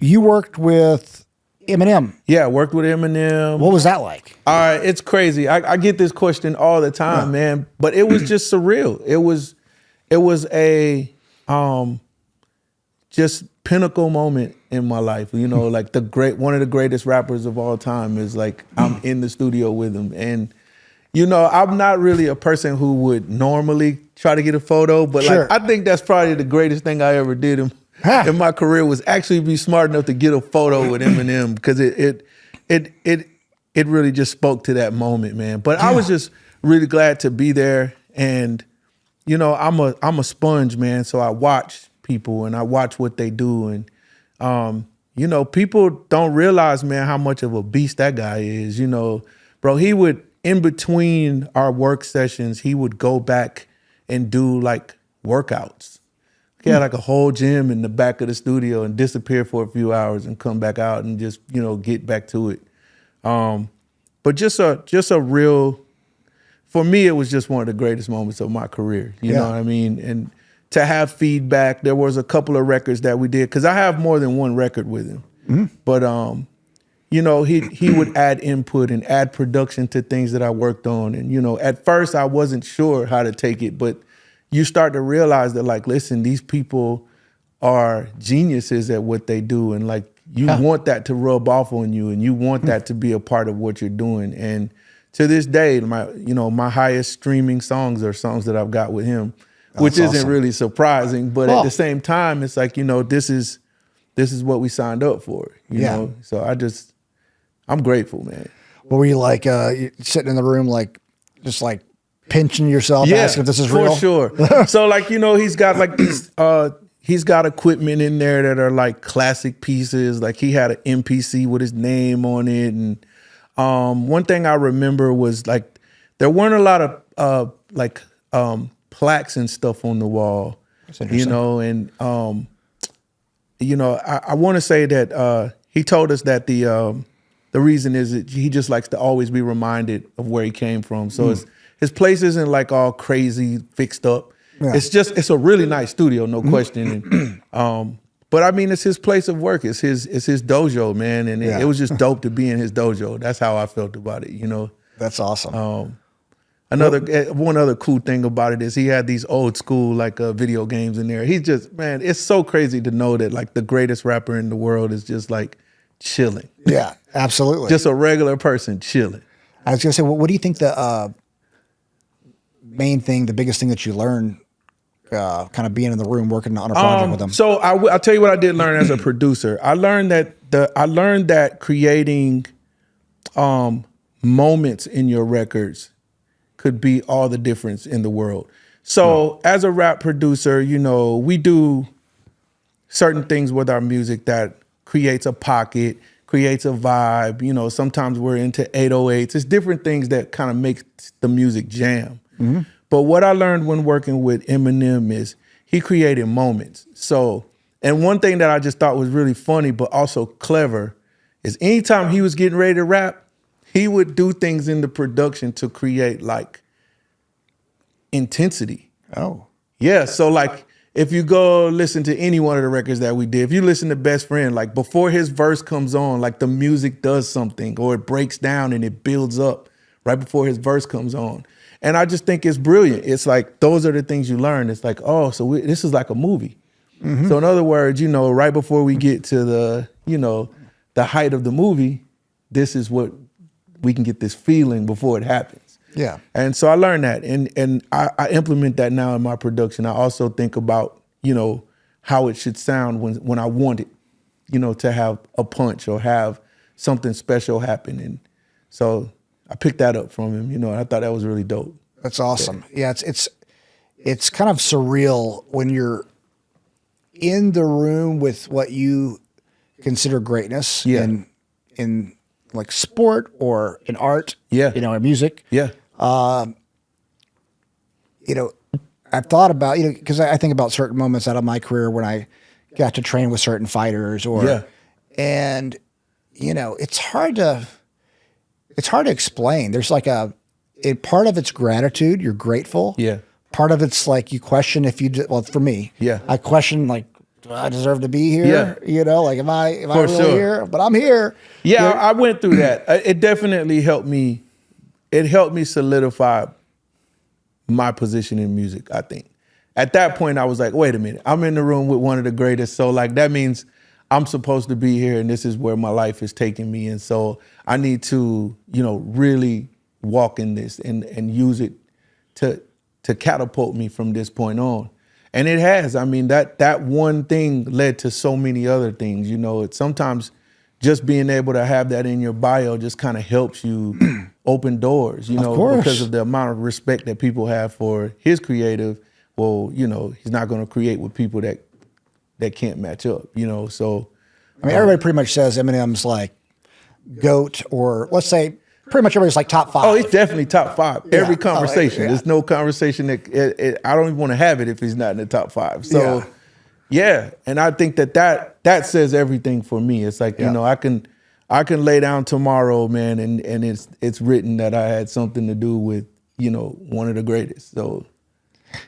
you worked with Eminem. Yeah, I worked with Eminem. What was that like? It's crazy. I get this question all the time, man. But it was just surreal. It was a just pinnacle moment in my life. You know, like one of the greatest rappers of all time is like I'm in the studio with him. And you know, I'm not really a person who would normally try to get a photo, but like I think that's probably the greatest thing I ever did in my career was actually be smart enough to get a photo with Eminem because it really just spoke to that moment, man. But I was just really glad to be there, and you know, I'm a sponge, man. So I watch people and I watch what they do, and you know, people don't realize, man, how much of a beast that guy is. You know, bro, he would in between our work sessions, he would go back and do like workouts. He had like a whole gym in the back of the studio and disappear for a few hours and come back out and just, you know, get back to it. But just a real, for me, it was just one of the greatest moments of my career. You know what I mean? And to have feedback, there was a couple of records that we did, because I have more than one record with him. But, you know, he would add input and add production to things that I worked on. And, you know, at first I wasn't sure how to take it, but you start to realize that, like, listen, these people are geniuses at what they do. And like, you want that to rub off on you, and you want that to be a part of what you're doing. And to this day, my highest streaming songs are songs that I've got with him, which isn't really surprising. But at the same time, it's like, you know, this is what we signed up for, you know? So I'm grateful, man. What were you like, sitting in the room, like, just like pinching yourself, asking if this is real? For sure. So like, you know, he's got like these, he's got equipment in there that are like classic pieces. Like he had an MPC with his name on it. And one thing I remember was like, there weren't a lot of plaques and stuff on the wall, you know? And, you know, I want to say that he told us that the reason is that he just likes to always be reminded of where he came from. So his place isn't like all crazy fixed up. It's a really nice studio, no question. And, but I mean, it's his place of work. It's his dojo, man. And it was just dope to be in his dojo. That's how I felt about it, you know? That's awesome. One other cool thing about it is he had these old school like video games in there. He's just, man, it's so crazy to know that like the greatest rapper in the world is just like chilling. Yeah, absolutely. Just a regular person chilling. I was gonna say, what do you think the main thing, the biggest thing that you learned kind of being in the room working on a project with them? So I'll tell you what I did learn as a producer. I learned that creating moments in your records could be all the difference in the world. So as a rap producer, you know, we do certain things with our music that creates a pocket, creates a vibe. You know, sometimes we're into 808s. It's different things that kind of make the music jam. But what I learned when working with Eminem is he created moments. So, and one thing that I just thought was really funny, but also clever, is anytime he was getting ready to rap, he would do things in the production to create like intensity. Oh. Yeah, so like if you go listen to any one of the records that we did, if you listen to Best Friend, like before his verse comes on, like the music does something or it breaks down and it builds up right before his verse comes on. And I just think it's brilliant. It's like, those are the things you learn. It's like, oh, so this is like a movie. So in other words, you know, right before we get to the, you know, the height of the movie, this is what we can get this feeling before it happens. Yeah. And so I learned that, and I implement that now in my production. I also think about, you know, how it should sound when I want it, you know, to have a punch or have something special happen. And so I picked that up from him, you know, and I thought that was really dope. That's awesome. Yeah, it's kind of surreal when you're in the room with what you consider greatness in like sport or in art, you know, in music. Yeah. You know, I've thought about, you know, because I think about certain moments out of my career when I got to train with certain fighters and, you know, it's hard to explain. There's like part of it's gratitude. You're grateful. Yeah. Part of it's like you question if you did, well, for me, I question like, do I deserve to be here? You know, like, am I really here? But I'm here. Yeah, I went through that. It definitely helped me. It helped me solidify my position in music, I think. At that point, I was like, wait a minute, I'm in the room with one of the greatest. So like, that means I'm supposed to be here and this is where my life is taking me. And so I need to, you know, really walk in this and use it to catapult me from this point on. And it has. I mean, that one thing led to so many other things. You know, it's sometimes just being able to have that in your bio just kind of helps you open doors, you know, because of the amount of respect that people have for his creative. Well, you know, he's not going to create with people that can't match up, you know. So, I mean, everybody pretty much says Eminem's like GOAT, or let's say pretty much everybody's like top 5. Oh, he's definitely top 5. Yeah. Every conversation. There's no conversation that I don't even want to have it if he's not in the top 5. So, yeah. And I think that says everything for me. It's like, you know, I can lay down tomorrow, man, and it's written that I had something to do with, you know, one of the greatest. So, yeah.